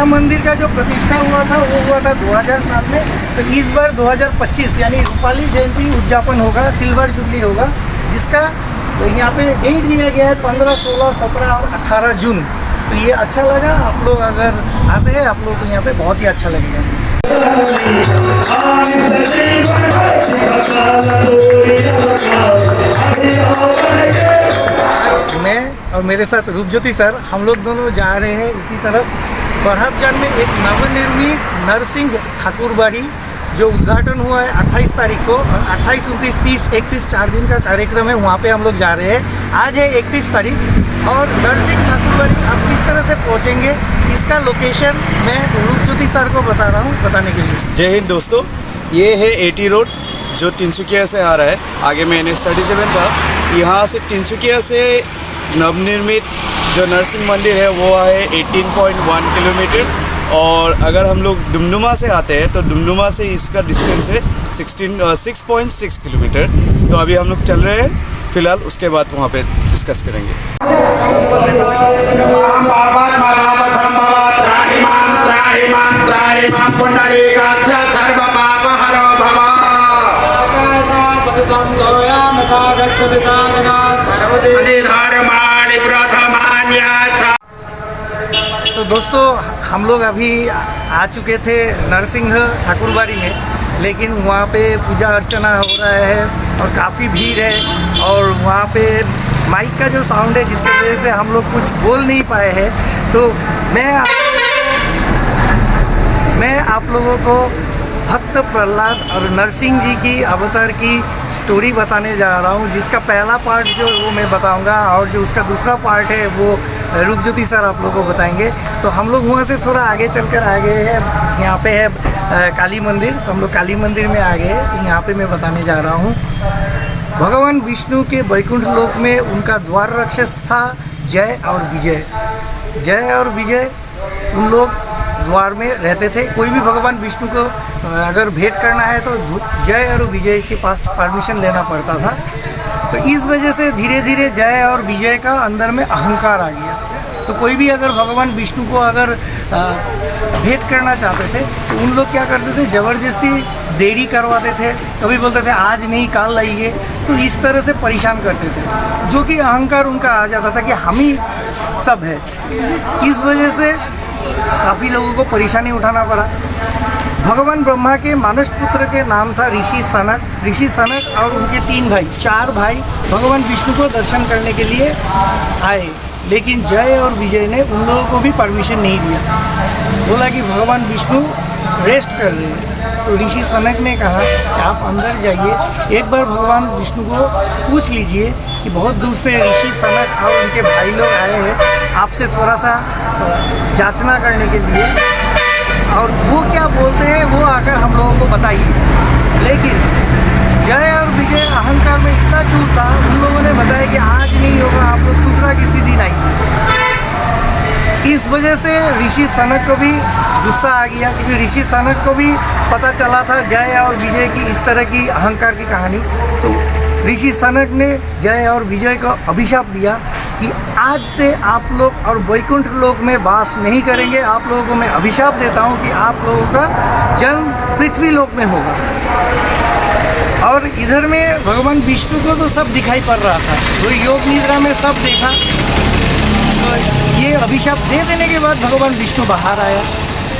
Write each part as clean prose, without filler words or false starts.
राम मंदिर का जो प्रतिष्ठा हुआ था वो हुआ था 2000 साल में। तो इस बार 2025 यानी रूपाली जयंती उद्यापन होगा, सिल्वर जुबली होगा, जिसका तो यहाँ पे डेट दिया गया है 15, 16, 17 और 18 जून। तो ये अच्छा लगा, आप लोग अगर आते हैं आप लोग को यहाँ पे बहुत ही अच्छा लगेगा। मैं और मेरे साथ रूपज्योति सर, हम लोग दोनों जा रहे हैं इसी तरफ बढ़ापजान में एक नवनिर्मित नरसिंह ठाकुरबाड़ी जो उद्घाटन हुआ है 28 तारीख को, और 28, 29, 30, 31 4 दिन का कार्यक्रम है, वहाँ पे हम लोग जा रहे हैं। आज है 31 तारीख और नरसिंह ठाकुरबाड़ी आप किस तरह से पहुँचेंगे, इसका लोकेशन मैं रूपज्योति सर को बता रहा हूँ बताने के लिए। जय हिंद दोस्तों, ये है एटी रोड जो तिनसुकिया से आ रहा है। आगे में NH-37 था, यहाँ से तिनसुकिया से नवनिर्मित जो नरसिंह मंदिर है वो है 18.1 किलोमीटर, और अगर हम लोग डुमडुमा से आते हैं तो डुमडुमा से इसका डिस्टेंस है 6.6 किलोमीटर। तो अभी हम लोग चल रहे हैं फिलहाल, उसके बाद वहाँ पे डिस्कस करेंगे। तो दोस्तों हम लोग अभी आ चुके थे नरसिंह ठाकुरबाड़ी में, लेकिन वहाँ पे पूजा अर्चना हो रहा है और काफ़ी भीड़ है, और वहाँ पे माइक का जो साउंड है जिसकी वजह से हम लोग कुछ बोल नहीं पाए हैं। तो मैं आप लोगों को भक्त प्रहलाद और नरसिंह जी की अवतार की स्टोरी बताने जा रहा हूँ, जिसका पहला पार्ट जो वो मैं बताऊँगा, और जो उसका दूसरा पार्ट है वो रूपज्योति सर आप लोगों को बताएंगे। तो हम लोग वहाँ से थोड़ा आगे चलकर आ गए हैं, यहाँ पे है काली मंदिर, तो हम लोग काली मंदिर में आ गए हैं। तो यहाँ पे मैं बताने जा रहा हूँ, भगवान विष्णु के वैकुंठ लोक में उनका द्वार रक्षक था जय और विजय। जय और विजय उन लोग द्वार में रहते थे। कोई भी भगवान विष्णु को अगर भेंट करना है तो जय और विजय के पास परमिशन लेना पड़ता था। तो इस वजह से धीरे धीरे जय और विजय का अंदर में अहंकार आ गया। तो कोई भी अगर भगवान विष्णु को अगर भेंट करना चाहते थे तो उन लोग क्या करते थे, ज़बरदस्ती देरी करवाते थे, कभी बोलते थे आज नहीं कल लाइए। तो इस तरह से परेशान करते थे, जो कि अहंकार उनका आ जाता था कि हम ही सब है। इस वजह से काफ़ी लोगों को परेशानी उठाना पड़ा। भगवान ब्रह्मा के मानस पुत्र के नाम था ऋषि सनक। ऋषि सनक और उनके 3 भाई, 4 भाई भगवान विष्णु को दर्शन करने के लिए आए, लेकिन जय और विजय ने उन लोगों को भी परमिशन नहीं दिया। बोला कि भगवान विष्णु रेस्ट कर रहे हैं। तो ऋषि सनक ने कहा कि आप अंदर जाइए, एक बार भगवान विष्णु को पूछ लीजिए कि बहुत दूर से ऋषि सनक और उनके भाई लोग आए हैं आपसे थोड़ा सा जांचना करने के लिए, और वो क्या बोलते हैं वो आकर हम लोगों को बताइए। लेकिन जय और विजय अहंकार में इतना चूर था, उन लोगों ने बताया कि आज नहीं होगा, आप लोग दूसरा किसी दिन आइए। इस वजह से ऋषि सनक को भी गुस्सा आ गया, क्योंकि ऋषि सनक को भी पता चला था जय और विजय की इस तरह की अहंकार की कहानी। तो ऋषि सनक ने जय और विजय को अभिशाप दिया कि आज से आप लोग और वैकुंठ लोक में वास नहीं करेंगे। आप लोगों को मैं अभिशाप देता हूँ कि आप लोगों का जन्म पृथ्वी लोक में होगा। और इधर में भगवान विष्णु को तो सब दिखाई पड़ रहा था, वो योग निद्रा में सब देखा। तो ये अभिशाप दे देने के बाद भगवान विष्णु बाहर आया,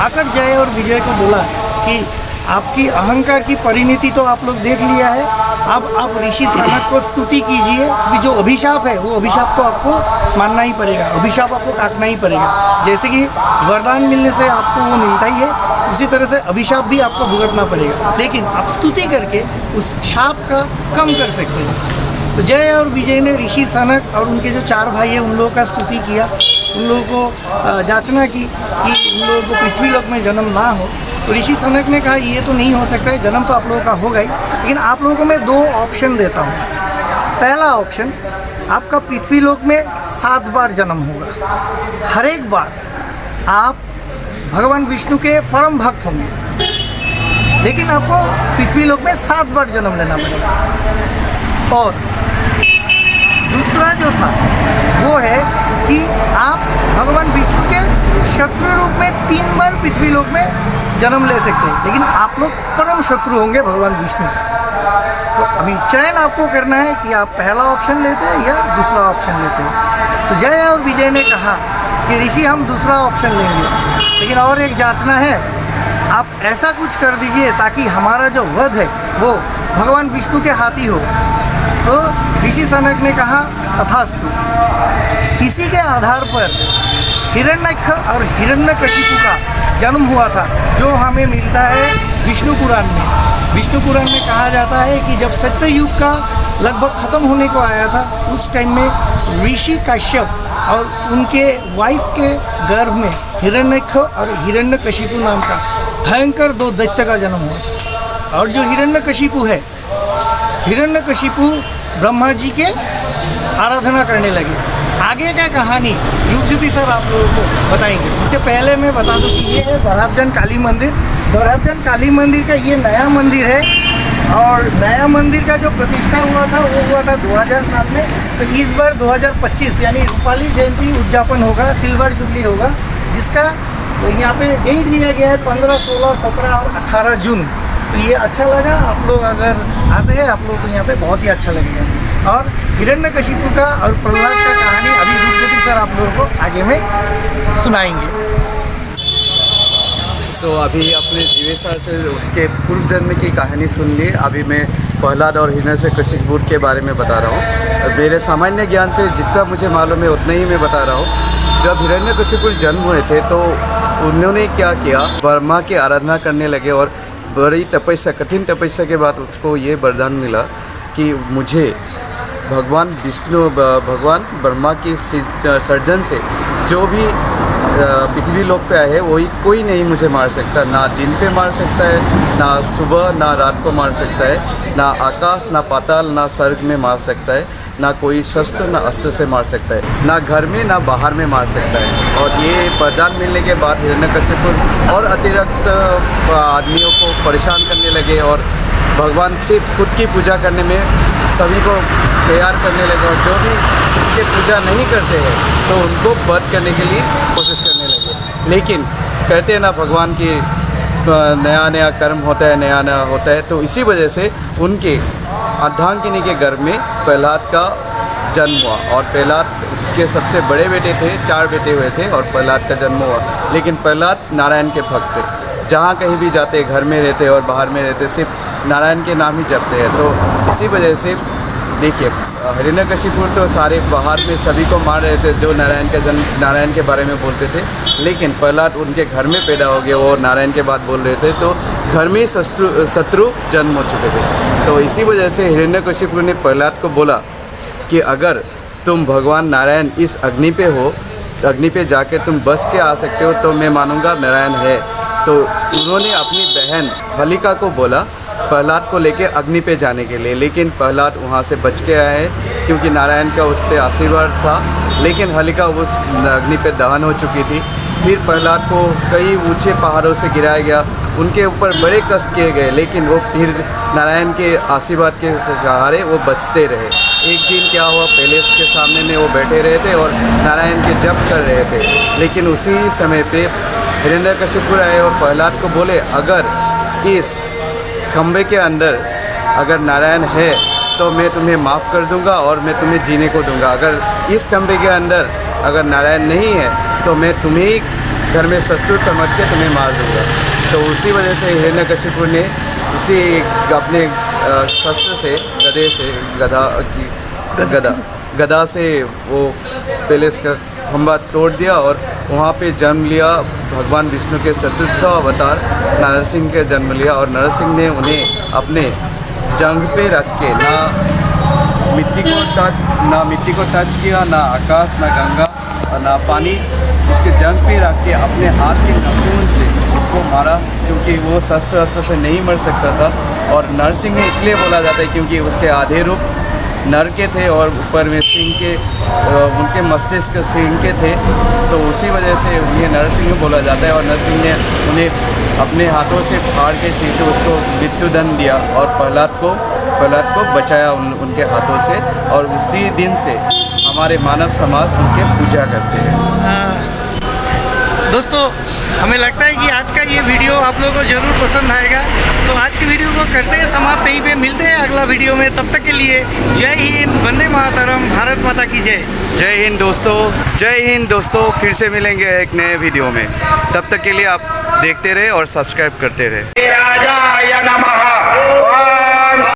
आकर जय और विजय को बोला कि आपकी अहंकार की परिणति तो आप लोग देख लिया है, अब आप ऋषि सनक को स्तुति कीजिए, क्योंकि जो अभिशाप है वो अभिशाप तो आपको मानना ही पड़ेगा, अभिशाप आपको काटना ही पड़ेगा। जैसे कि वरदान मिलने से आपको वो मिलता ही है, उसी तरह से अभिशाप भी आपको भुगतना पड़ेगा, लेकिन आप स्तुति करके उस शाप का कम कर सकते हैं। तो जय और विजय ने ऋषि सनक और उनके जो 4 भाई हैं उन लोगों का स्तुति किया, उन लोगों को जांचना की कि उन लोगों को पृथ्वी लोक में जन्म ना हो। तो ऋषि सनक ने कहा ये तो नहीं हो सकता है, जन्म तो आप लोगों का होगा ही, लेकिन आप लोगों को मैं 2 ऑप्शन देता हूँ। पहला ऑप्शन, आपका पृथ्वी लोक में 7 बार जन्म होगा, हर एक बार आप भगवान विष्णु के परम भक्त होंगे, लेकिन आपको पृथ्वी लोक में 7 बार जन्म लेना पड़ेगा। और दूसरा जो था वो है कि आप भगवान विष्णु के शत्रु रूप में 3 बार पृथ्वी लोक में जन्म ले सकते हैं, लेकिन आप लोग परम शत्रु होंगे भगवान विष्णु के। तो अभी चयन आपको करना है कि आप पहला ऑप्शन लेते हैं या दूसरा ऑप्शन लेते हैं। तो जय और विजय ने कहा कि ऋषि हम दूसरा ऑप्शन लेंगे, लेकिन और एक जांचना है, आप ऐसा कुछ कर दीजिए ताकि हमारा जो वध है वो भगवान विष्णु के हाथी हो। तो ऋषि सनक ने कहा तथास्तु। इसी के आधार पर हिरण्यक्ष और हिरण्यकशिपु का जन्म हुआ था, जो हमें मिलता है विष्णु पुराण में। विष्णु पुराण में कहा जाता है कि जब सत्ययुग का लगभग ख़त्म होने को आया था, उस टाइम में ऋषि कश्यप और उनके वाइफ के गर्भ में हिरण्यक्ष और हिरण्यकशिपु नाम का भयंकर दो दैत्य का जन्म हुआ था। और जो हिरण्यकशिपु है, हिरण्यकशिपु ब्रह्मा जी के आराधना करने लगे। आगे का कहानी युगज्योति सर आप लोगों को बताएंगे। इससे पहले मैं बता दूं कि ये है बड़हबजन काली मंदिर। बड़हबजन काली मंदिर का ये नया मंदिर है, और नया मंदिर का जो प्रतिष्ठा हुआ था वो हुआ था 2000 साल में। तो इस बार 2025 यानी रूपाली जयंती उद्यापन होगा, सिल्वर जुबली होगा, जिसका तो यहाँ पे डेट दिया गया है 15, 16, 17 और 18 जून। तो ये अच्छा लगा, आप लोग अगर आते हैं आप लोग को यहाँ पे बहुत ही अच्छा लगेगा। और हिरण्यकशिपु का और प्रहलाद का कहानी अभी युगज्योति सर आप लोगों को आगे में सुनाएंगे। अभी अपने जीवे सर से उसके पूर्व जन्म की कहानी सुन ली। अभी मैं प्रहलाद और हिरण्यकशिपु के बारे में बता रहा हूँ। मेरे सामान्य ज्ञान से जितना मुझे मालूम है उतना ही मैं बता रहा हूँ। जब हिरण्यकशिपु जन्म हुए थे तो उन्होंने क्या किया, ब्रह्मा की आराधना करने लगे और बड़ी तपस्या, कठिन तपस्या के बाद उसको ये वरदान मिला कि मुझे भगवान विष्णु, भगवान ब्रह्मा की सर्जन से जो भी पृथ्वी लोक पे आए वही कोई नहीं मुझे मार सकता। ना दिन पे मार सकता है, ना सुबह ना रात को मार सकता है, ना आकाश ना पाताल ना स्वर्ग में मार सकता है, ना कोई शस्त्र ना अस्त्र से मार सकता है, ना घर में ना बाहर में मार सकता है। और ये वरदान मिलने के बाद हिरण्यकशिपु और अतिरिक्त आदमियों को परेशान करने लगे और भगवान से खुद की पूजा करने में सभी को तैयार करने लगे, और जो भी उनकी पूजा नहीं करते हैं तो उनको वध करने के लिए कोशिश करने लगे। लेकिन कहते हैं ना भगवान की नया नया कर्म होता है, नया नया होता है। तो इसी वजह से उनके अर्धांगिनी के गर्भ में प्रहलाद का जन्म हुआ, और प्रहलाद उसके सबसे बड़े बेटे थे। 4 बेटे हुए थे और प्रहलाद का जन्म हुआ। लेकिन प्रहलाद नारायण के भक्त थे, जहाँ कहीं भी जाते, घर में रहते और बाहर में रहते, सिर्फ नारायण के नाम ही जपते हैं। तो इसी वजह से देखिए, हिरण्यकशिपु तो सारे बाहर में सभी को मार रहे थे जो नारायण के बारे में बोलते थे, लेकिन प्रहलाद उनके घर में पैदा हो गए, वो नारायण के बात बोल रहे थे, तो घर में ही शत्रु जन्म हो चुके थे। तो इसी वजह से हिरण्यकशिपु ने प्रहलाद को बोला कि अगर तुम भगवान नारायण इस अग्नि पे हो, अग्नि पे जाके तुम बस के आ सकते हो तो मैं मानूंगा नारायण है। तो उन्होंने अपनी बहन हलिका को बोला प्रहलाद को लेके अग्नि पे जाने के लिए, लेकिन प्रहलाद वहाँ से बच के आए हैं क्योंकि नारायण का उस पर आशीर्वाद था। लेकिन हलिका उस अग्नि पे दहन हो चुकी थी। फिर प्रहलाद को कई ऊंचे पहाड़ों से गिराया गया, उनके ऊपर बड़े कष्ट किए गए, लेकिन वो फिर नारायण के आशीर्वाद के सहारे वो बचते रहे। एक दिन क्या हुआ, पैलेस के सामने में वो बैठे रहे थे और नारायण के जप कर रहे थे, लेकिन उसी समय पे हिरण्यकशिपु आए और प्रहलाद को बोले अगर इस खंबे के अंदर अगर नारायण है तो मैं तुम्हें माफ़ कर दूंगा और मैं तुम्हें जीने को दूंगा, अगर इस खंबे के अंदर अगर नारायण नहीं है तो मैं तुम्हें ही घर में शत्रु समझ के तुम्हें मार दूंगा। तो उसी वजह से हिरण्यकशिपु ने उसी अपने शस्त्र से, गदे से, गदा से वो पैलेस का खंबा तोड़ दिया और वहाँ पे जन्म लिया भगवान विष्णु के चतुर्थ अवतार नरसिंह के जन्म लिया। और नरसिंह ने उन्हें अपने जंघ पे रख के ना मिट्टी को टच किया, ना आकाश, ना गंगा, ना पानी, उसके जंघ पे रख के अपने हाथ के नाखून से उसको मारा, क्योंकि वो शस्त्र अस्त्र से नहीं मर सकता था। और नरसिंह ने इसलिए बोला जाता है क्योंकि उसके आधे रूप नर के थे और ऊपर में सिंह के, उनके मस्तिष्क सिंह के थे, तो उसी वजह से उन्हें नरसिंह बोला जाता है। और नरसिंह ने उन्हें अपने हाथों से फाड़ के चीर के उसको मृत्युदंड दिया और प्रहलाद को बचाया उनके हाथों से, और उसी दिन से हमारे मानव समाज उनके पूजा करते हैं। दोस्तों हमें लगता है कि आज का ये वीडियो आप लोगों को ज़रूर पसंद आएगा। तो आज की वीडियो को करते हैं समाप्त यहीं पे, मिलते हैं अगला वीडियो में। तब तक के लिए जय हिंद, वंदे मातरम, भारत माता की जय। जय हिंद दोस्तों, जय हिंद दोस्तों। फिर से मिलेंगे एक नए वीडियो में। तब तक के लिए आप देखते रहे और सब्सक्राइब करते रहे। राजाय नमः।